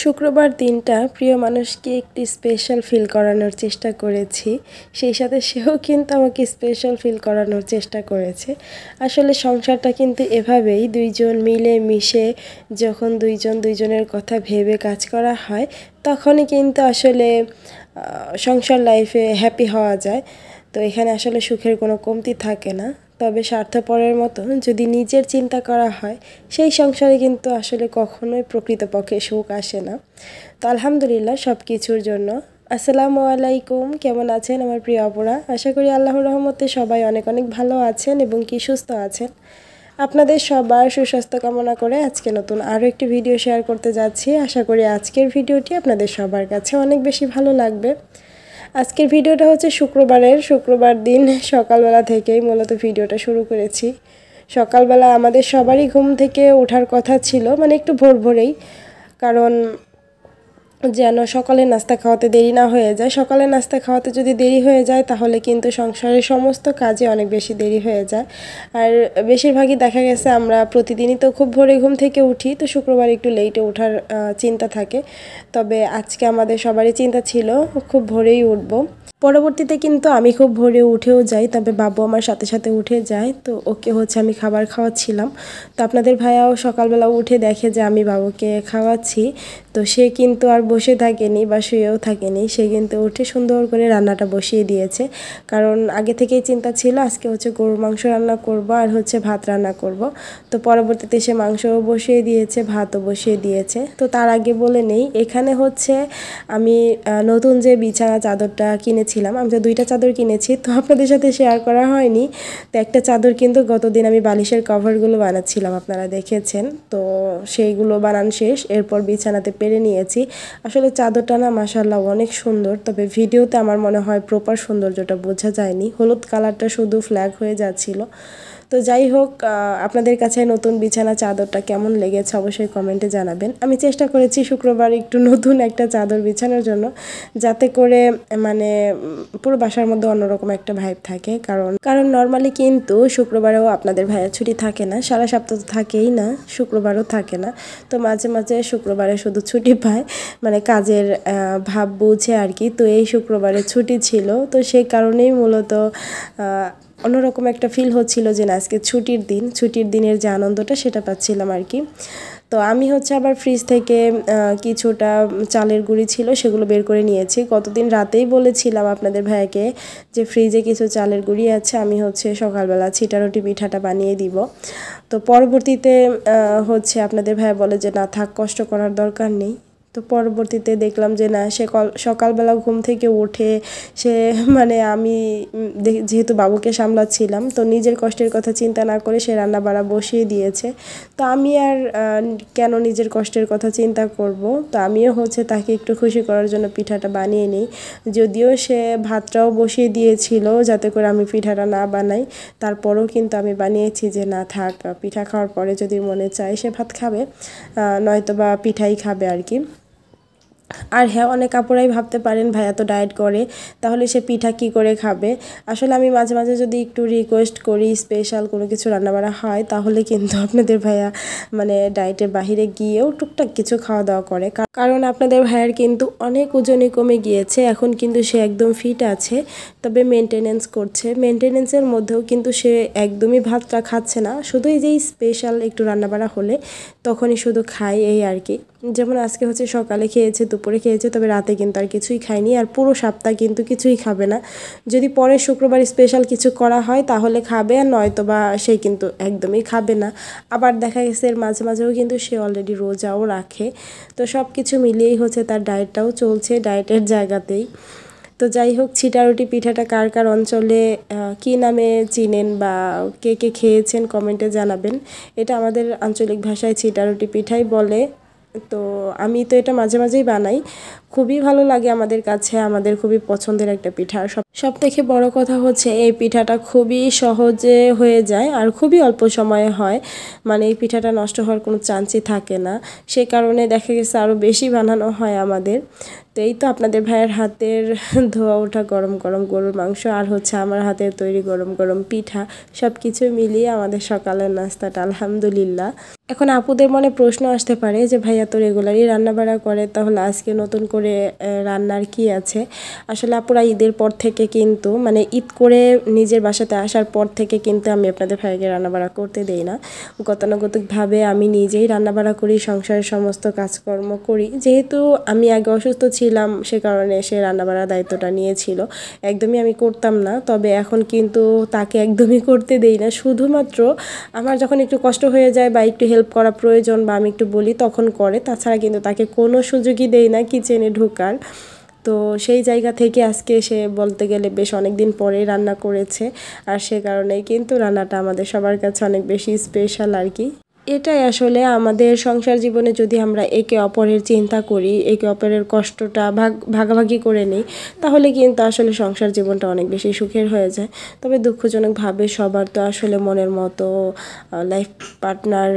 শুক্রবার দিনটা প্রিয় মানুষকে একটি স্পেশাল ফিল করানোর চেষ্টা করেছি। সেই সাথে সেও কিন্তু আমাকে স্পেশাল ফিল করানোর চেষ্টা করেছে। আসলে সংসারটা কিন্তু এভাবেই দুইজন মিলে মিশে যখন দুইজনের কথা ভেবে কাজ করা হয়, তখনই কিন্তু আসলে সংসার লাইফে হ্যাপি হওয়া যায়। তো এখানে আসলে সুখের কোনো কমতি থাকে না। তবে স্বার্থপরের মতো যদি নিজের চিন্তা করা হয়, সেই সংসারে কিন্তু আসলে কখনোই প্রকৃতপক্ষে সুখ আসে না। তো আলহামদুলিল্লাহ সব কিছুর জন্য। আসসালামু আলাইকুম, কেমন আছেন আমার প্রিয় অপরা? আশা করি আল্লাহর রহমতে সবাই অনেক অনেক ভালো আছেন এবং কি সুস্থ আছেন। আপনাদের সবার সুস্বাস্থ্য কামনা করে আজকে নতুন আরও একটি ভিডিও শেয়ার করতে যাচ্ছি। আশা করি আজকের ভিডিওটি আপনাদের সবার কাছে অনেক বেশি ভালো লাগবে। আজকের ভিডিওটা হচ্ছে শুক্রবার দিন সকালবেলা থেকেই মূলত ভিডিওটা শুরু করেছি। সকালবেলা আমাদের সবারই ঘুম থেকে ওঠার কথা ছিল, মানে একটু ভোরেই, কারণ যেন সকালে নাস্তা খাওয়াতে দেরি না হয়ে যায়। সকালে নাস্তা খাওয়াতে যদি দেরি হয়ে যায় তাহলে কিন্তু সংসারের সমস্ত কাজে অনেক বেশি দেরি হয়ে যায়। আর বেশিরভাগই দেখা গেছে আমরা প্রতিদিনই তো খুব ভোরে ঘুম থেকে উঠি, তো শুক্রবার একটু লেটে ওঠার চিন্তা থাকে। তবে আজকে আমাদের সবারই চিন্তা ছিল খুব ভোরেই উঠবো। পরবর্তীতে কিন্তু আমি খুব ভোরে উঠেও যাই, তবে বাবু আমার সাথে সাথে উঠে যায়। তো ওকে হচ্ছে আমি খাবার খাওয়াচ্ছিলাম। তো আপনাদের ভাইয়াও সকালবেলা উঠে দেখে যে আমি বাবুকে খাওয়াচ্ছি। তো সে কিন্তু আর বসে থাকেনি বা শুয়েও থাকেনি, সে কিন্তু উঠে সুন্দর করে রান্নাটা বসিয়ে দিয়েছে। কারণ আগে থেকেই চিন্তা ছিল আজকে হচ্ছে গরুর মাংস রান্না করব আর হচ্ছে ভাত রান্না করব। তো পরবর্তীতে সে মাংসও বসিয়ে দিয়েছে, ভাতও বসিয়ে দিয়েছে। তো তার আগে বলে নেই, এখানে হচ্ছে আমি নতুন যে বিছানা চাদরটা কিনেছিলাম, আমি তো 2টা চাদর কিনেছি, তো আপনাদের সাথে শেয়ার করা হয়নি। তো একটা চাদর কিন্তু গতদিন আমি বালিশের কভারগুলো বানাচ্ছিলাম, আপনারা দেখেছেন। তো সেইগুলো বানান শেষ, এরপর বিছানাতে পেরে নিয়েছি। আসলে চাদরটা না মাশাআল্লাহ অনেক সুন্দর, তবে ভিডিওতে আমার মনে হয় প্রপার সৌন্দর্যটা বোঝা যায়নি, হলুদ কালারটা শুধু ফ্ল্যাগ হয়ে যাচ্ছিল। তো যাই হোক, আপনাদের কাছে নতুন বিছানা চাদরটা কেমন লেগেছে অবশ্যই কমেন্টে জানাবেন। আমি চেষ্টা করেছি শুক্রবার একটু নতুন একটা চাদর বিছানোর জন্য, যাতে করে মানে পুরো বাসার মধ্যে অন্যরকম একটা ভাইব থাকে। কারণ নর্মালি কিন্তু শুক্রবারেও আপনাদের ভাইয়ের ছুটি থাকে না, সারা সপ্তাহ তো থাকেই না, শুক্রবারও থাকে না। তো মাঝে মাঝে শুক্রবারে শুধু ছুটি পায়, মানে কাজের ভাব বুঝে আর কি। তো এই শুক্রবারে ছুটি ছিল, তো সেই কারণেই মূলত অন্যরকম একটা ফিল হচ্ছিল যে না আজকে ছুটির দিনের যে আনন্দটা সেটা পাচ্ছিলাম আর কি। তো আমি হচ্ছে আবার ফ্রিজ থেকে কিছুটা চালের গুঁড়ি ছিল সেগুলো বের করে নিয়েছি। গতদিন রাতেই বলেছিলাম আপনাদের ভাইয়াকে যে ফ্রিজে কিছু চালের গুঁড়ি আছে, আমি হচ্ছে সকালবেলা ছিটারুটি পিঠাটা বানিয়ে দিব। তো পরবর্তীতে হচ্ছে আপনাদের ভাইয়া বলে যে না থাক, কষ্ট করার দরকার নেই। তো পরবর্তীতে দেখলাম যে না, সে সকালবেলা ঘুম থেকে উঠে সে মানে আমি যেহেতু বাবুকে সামলাচ্ছিলাম, তো নিজের কষ্টের কথা চিন্তা না করে সে রান্না বাড়া বসিয়ে দিয়েছে। তো আমি আর কেন নিজের কষ্টের কথা চিন্তা করব, তো আমিও হচ্ছে তাকে একটু খুশি করার জন্য পিঠাটা বানিয়ে নিই। যদিও সে ভাতটাও বসিয়ে দিয়েছিল যাতে করে আমি পিঠাটা না বানাই, তারপরেও কিন্তু আমি বানিয়েছি যে না থাক, পিঠা খাওয়ার পরে যদি মনে চায় সে ভাত খাবে, নয়তো বা পিঠাই খাবে আর কি। আর হ্যাঁ, অনেক আপুরাই ভাবতে পারেন ভাইয়া তো ডায়েট করে, তাহলে সে পিঠা কী করে খাবে। আসলে আমি মাঝে মাঝে যদি একটু রিকোয়েস্ট করি স্পেশাল কোনো কিছু রান্নাবাড়া হয়, তাহলে কিন্তু আপনাদের ভাইয়া মানে ডায়েটের বাহিরে গিয়েও টুকটাক কিছু খাওয়া দাওয়া করে। কারণ আপনাদের ভাইয়ার কিন্তু অনেক ওজনই কমে গিয়েছে, এখন কিন্তু সে একদম ফিট আছে, তবে মেনটেনেন্স করছে। মেনটেনেন্সের মধ্যেও কিন্তু সে একদমই ভাতটা খাচ্ছে না, শুধু এই যে স্পেশাল একটু রান্নাবাড়া হলে তখনই শুধু খায় এই আর কি। যেমন আজকে হচ্ছে সকালে খেয়েছে, দুপুরে খেয়েছে, তবে রাতে কিন্তু আর কিছুই খায়নি, আর পুরো সপ্তাহ কিন্তু কিছুই খাবে না। যদি পরের শুক্রবার স্পেশাল কিছু করা হয় তাহলে খাবে, আর নয়তো বা সে কিন্তু একদমই খাবে না। আবার দেখা গেছে এর মাঝে মাঝেও কিন্তু সে অলরেডি রোজাও রাখে। তো সব কিছু মিলিয়েই হচ্ছে তার ডায়েটটাও চলছে ডায়েটের জায়গাতেই। তো যাই হোক, ছিটারুটি পিঠাটা কার কার অঞ্চলে কী নামে চিনেন বা কে কে খেয়েছেন কমেন্টে জানাবেন। এটা আমাদের আঞ্চলিক ভাষায় ছিটারুটি পিঠাই বলে। তো আমি তো এটা মাঝে মাঝেই বানাই, খুবই ভালো লাগে আমাদের কাছে, আমাদের খুবই পছন্দের একটা পিঠা। সবথেকে বড় কথা হচ্ছে এই পিঠাটা খুবই সহজে হয়ে যায় আর খুবই অল্প সময়ে হয়, মানে এই পিঠাটা নষ্ট হওয়ার কোনো চান্সই থাকে না। সে কারণে দেখা গেছে আরও বেশি বানানো হয় আমাদের। তো এই তো আপনাদের ভাইয়ের হাতের ধোয়া ওঠা গরম গরম গরুর মাংস আর হচ্ছে আমার হাতের তৈরি গরম গরম পিঠা, সব কিছু মিলিয়ে আমাদের সকালের নাস্তাটা আলহামদুলিল্লাহ। এখন আপুদের মনে প্রশ্ন আসতে পারে যে ভাইয়া তো রেগুলারই রান্নাবাড়া করে, তাহলে আজকে নতুন করে রান্নার কি আছে। আসলে আপুরা ঈদের পর থেকে কিন্তু মানে ঈদ করে নিজের বাসাতে আসার পর থেকে কিন্তু আমি আপনাদের ভাইকে রান্নাবাড়া করতে দেই না। গতানুগতিকভাবে আমি নিজেই রান্নাবাড়া করি, সংসারের সমস্ত কাজকর্ম করি। যেহেতু আমি আগে অসুস্থ ছিলাম সে কারণে সে রান্নাবাড়ার দায়িত্বটা নিয়েছিল, একদমই আমি করতাম না। তবে এখন কিন্তু তাকে একদমই করতে দেই না, শুধুমাত্র আমার যখন একটু কষ্ট হয়ে যায় বা একটু হেল্প করা প্রয়োজন বা আমি একটু বলি তখন করে, তাছাড়া কিন্তু তাকে কোনো সুযোগই দেই না কিচেনে ঢোকার। তো সেই জায়গা থেকে আজকে সে বলতে গেলে বেশ অনেক দিন পরেই রান্না করেছে, আর সে কারণেই কিন্তু রান্নাটা আমাদের সবার কাছে অনেক বেশি স্পেশাল আর কি। এটাই আসলে আমাদের সংসার জীবনে যদি আমরা একে অপরের চিন্তা করি, একে অপরের কষ্টটা ভাগাভাগি করে নিই, তাহলে কিন্তু আসলে সংসার জীবনটা অনেক বেশি সুখের হয়ে যায়। তবে দুঃখজনকভাবে সবার তো আসলে মনের মতো লাইফ পার্টনার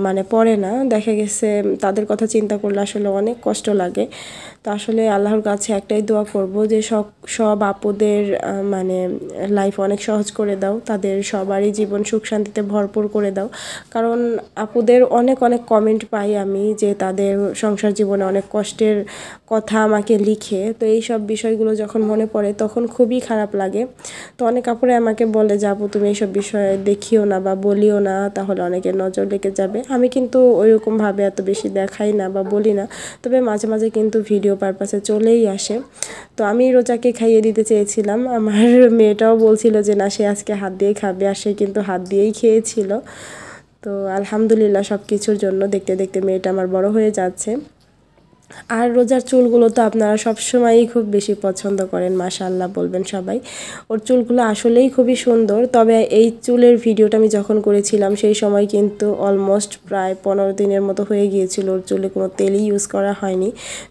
মানে পড়ে না, দেখা গেছে তাদের কথা চিন্তা করলে আসলে অনেক কষ্ট লাগে। তো আসলে আল্লাহর কাছে একটাই দোয়া করব যে সব আপুদের মানে লাইফ অনেক সহজ করে দাও, তাদের সবারই জীবন সুখ শান্তিতে ভরপুর করে দাও। কারণ আপুদের অনেক অনেক কমেন্ট পাই আমি যে তাদের সংসার জীবনে অনেক কষ্টের কথা আমাকে লিখে, তো এই সব বিষয়গুলো যখন মনে পড়ে তখন খুবই খারাপ লাগে। তো অনেক আপুরে আমাকে বলে যে আপু তুমি এইসব বিষয়ে দেখিও না বা বলিও না, তাহলে অনেকের নজর লেগে যাবে। আমি কিন্তু ওইরকমভাবে এত বেশি দেখাই না বা বলি না, তবে মাঝে মাঝে কিন্তু ভিডিও পারপাসে চলেই আসে। তো আমি রোজাকে খাইয়ে দিতে চেয়েছিলাম, আমার মেয়েটাও বলছিল যে না সে আজকে হাত দিয়ে খাবে, আর সে কিন্তু হাত দিয়েই খেয়েছিল। তো আলহামদুলিল্লাহ সব কিছুর জন্য দেখতে দেখতে মেয়েটা আমার বড় হয়ে যাচ্ছে। আর রোজার চুলগুলো তো আপনারা সবসময়ই খুব বেশি পছন্দ করেন, মাশাআল্লাহ বলবেন সবাই। ওর চুলগুলো আসলেই খুবই সুন্দর। তবে এই চুলের ভিডিওটা আমি যখন করেছিলাম সেই সময় কিন্তু অলমোস্ট প্রায় 15 দিনের মতো হয়ে গিয়েছিল, ওর চুলে কোনো তেলই ইউজ করা হয়নি।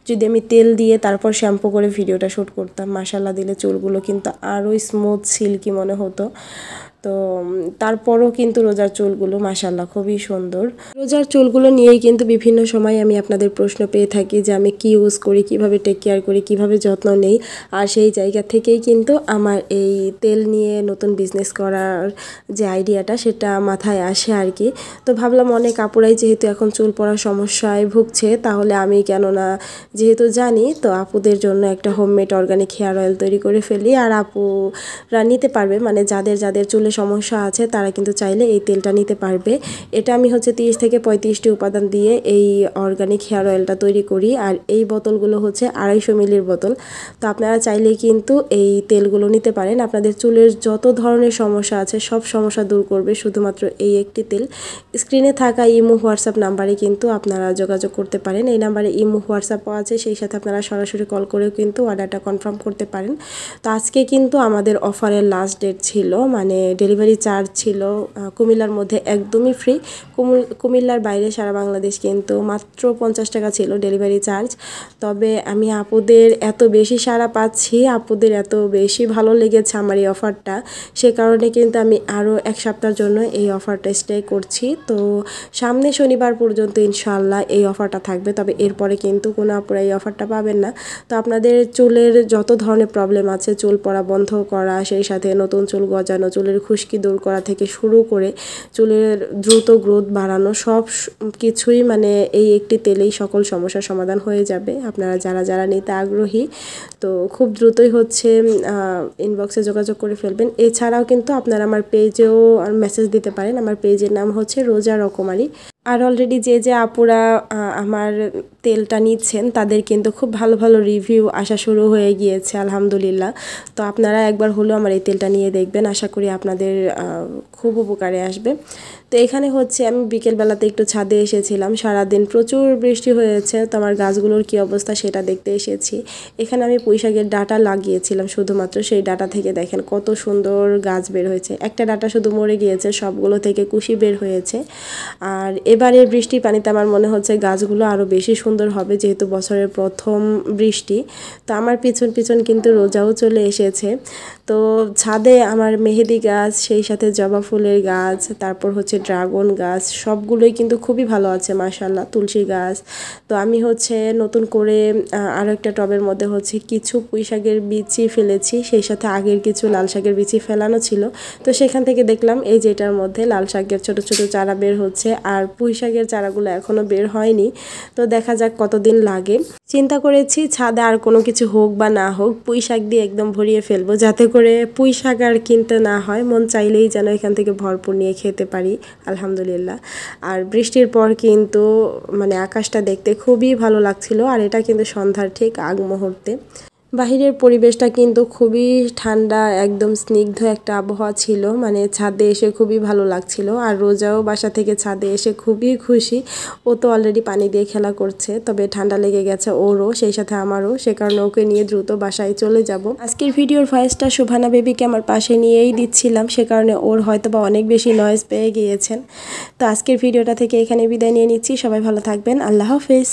যদি আমি তেল দিয়ে তারপর শ্যাম্পু করে ভিডিওটা শ্যুট করতাম, মাশাআল্লাহ দিলে চুলগুলো কিন্তু আরও স্মুথ সিল্কি মনে হতো। তো তারপরও কিন্তু রোজার চুলগুলো মাশাআল্লাহ খুবই সুন্দর। রোজার চুলগুলো নিয়েই কিন্তু বিভিন্ন সময় আমি আপনাদের প্রশ্ন পেয়ে থাকি যে আমি কি ইউজ করি, কিভাবে টেক কেয়ার করি, কিভাবে যত্ন নেই। আর সেই জায়গা থেকেই কিন্তু আমার এই তেল নিয়ে নতুন বিজনেস করার যে আইডিয়াটা সেটা মাথায় আসে আর কি। তো ভাবলাম অনেক আপুরাই যেহেতু এখন চুল পড়ার সমস্যায় ভুগছে, তাহলে আমি কেননা যেহেতু জানি, তো আপুদের জন্য একটা হোমমেড অর্গানিক হেয়ার অয়েল তৈরি করে ফেলি। আর আপুরা নিতে পারবে, মানে যাদের যাদের চুলে সমস্যা আছে তারা কিন্তু চাইলে এই তেলটা নিতে পারবে। এটা আমি হচ্ছে 30 থেকে 35টি উপাদান দিয়ে এই অর্গানিক হেয়ার অয়েলটা তৈরি করি। আর এই বোতলগুলো হচ্ছে 250 মিলির বোতল। তো আপনারা চাইলেই কিন্তু এই তেলগুলো নিতে পারেন। আপনাদের চুলের যত ধরনের সমস্যা আছে সব সমস্যা দূর করবে শুধুমাত্র এই একটি তেল। স্ক্রিনে থাকা ইমো হোয়াটসঅ্যাপ নাম্বারে কিন্তু আপনারা যোগাযোগ করতে পারেন। এই নাম্বারে ইমো হোয়াটসঅ্যাপও আছে, সেই সাথে আপনারা সরাসরি কল করেও কিন্তু অর্ডারটা কনফার্ম করতে পারেন। তো আজকে কিন্তু আমাদের অফারের লাস্ট ডেট ছিল, মানে ডেলিভারি চার্জ ছিল কুমিল্লার মধ্যে একদমই ফ্রি। কুমিল্লার বাইরে সারা বাংলাদেশ কিন্তু মাত্র 50 টাকা ছিল ডেলিভারি চার্জ। তবে আমি আপুদের এত বেশি সাড়া পাচ্ছি, আপুদের এত বেশি ভালো লেগেছে আমার এই অফারটা, সে কারণে কিন্তু আমি আরও এক সপ্তাহের জন্য এই অফারটা স্টে করছি। তো সামনে শনিবার পর্যন্ত ইনশাআল্লাহ এই অফারটা থাকবে, তবে এরপরে কিন্তু কোনো আপুরা এই অফারটা পাবেন না। তো আপনাদের চুলের যত ধরনের প্রবলেম আছে, চুল পড়া বন্ধ করা, সেই সাথে নতুন চুল গজানো, চুলের খুশকি দূর করা থেকে শুরু করে চুলের দ্রুত গ্রোথ বাড়ানো, সব কিছুই মানে এই একটি তেলেই সকল সমস্যার সমাধান হয়ে যাবে। আপনারা যারা যারা নিতে আগ্রহী তো খুব দ্রুতই হচ্ছে ইনবক্সে যোগাযোগ করে ফেলবেন। এছাড়াও কিন্তু আপনারা আমার পেজেও মেসেজ দিতে পারেন, আমার পেজের নাম হচ্ছে রোজা রকমারি। আর অলরেডি যে আপুরা আমার তেলটা নিচ্ছেন তাদের কিন্তু খুব ভালো ভালো রিভিউ আসা শুরু হয়ে গিয়েছে আলহামদুলিল্লাহ। তো আপনারা একবার হলেও আমার এই তেলটা নিয়ে দেখবেন, আশা করি আপনাদের খুব উপকারে আসবে। তো এখানে হচ্ছে আমি বিকেলবেলাতে একটু ছাদে এসেছিলাম, সারাদিন প্রচুর বৃষ্টি হয়েছে, তো আমার গাছগুলোর কী অবস্থা সেটা দেখতে এসেছি। এখানে আমি পুঁইশাকের ডাঁটা লাগিয়েছিলাম শুধুমাত্র, সেই ডাঁটা থেকে দেখেন কত সুন্দর গাছ বের হয়েছে। একটা ডাঁটা শুধু মরে গিয়েছে, সবগুলো থেকে কুশি বের হয়েছে। আর এবারের বৃষ্টির পানিতে আমার মনে হচ্ছে গাছগুলো আরও বেশি সুন্দর হবে, যেহেতু বছরের প্রথম বৃষ্টি। তো আমার পিছন পিছন কিন্তু রোজাও চলে এসেছে। তো ছাদে আমার মেহেদি গাছ, সেই সাথে জবা ফুলের গাছ, তারপর হচ্ছে ড্রাগন গাছ, সবগুলোই কিন্তু খুবই ভালো আছে মাশাআল্লাহ। তুলসী গাছ। তো আমি হচ্ছে নতুন করে আরও একটা টবের মধ্যে হচ্ছে কিছু পুঁই শাকের বিচি ফেলেছি, সেই সাথে আগের কিছু লাল শাকের বিচি ফেলানো ছিল। তো সেখান থেকে দেখলাম এই যেটার মধ্যে লাল শাকের ছোট ছোট চারা বের হচ্ছে, আর পুঁই শাকের চারাগুলো এখনও বের হয়নি। তো দেখা যাক কতদিন লাগে। চিন্তা করেছি ছাদে আর কোনো কিছু হোক বা না হোক, পুঁই শাক দিয়ে একদম ভরিয়ে ফেলবো, যাতে করে পুঁই শাক আর কিনতে না হয়, মন চাইলেই যেন এখান থেকে ভরপুর নিয়ে খেতে পারি আলহামদুলিল্লাহ। আর বৃষ্টির পর কিন্তু মানে আকাশটা দেখতে খুবই ভালো লাগছিল, আর এটা কিন্তু সন্ধ্যার ঠিক আগ মুহূর্তে। বাহিরের পরিবেশটা কিন্তু খুবই ঠান্ডা, একদম স্নিগ্ধ একটা আবহাওয়া ছিল, মানে ছাদে এসে খুবই ভালো লাগছিল। আর রোজাও বাসা থেকে ছাদে এসে খুবই খুশি, ও তো অলরেডি পানি দিয়ে খেলা করছে, তবে ঠান্ডা লেগে গেছে ওরও, সেই সাথে আমারও, সে কারণে ওকে নিয়ে দ্রুত বাসায় চলে যাব। আজকের ভিডিওর ভয়েসটা সুভানা বেবিকে আমার পাশে নিয়েই দিচ্ছিলাম, সে কারণে ওর হয়তো বা অনেক বেশি নয়েজ পেয়ে গিয়েছেন। তো আজকের ভিডিওটা থেকে এখানে বিদায় নিয়ে নিচ্ছি, সবাই ভালো থাকবেন, আল্লাহ হাফেজ।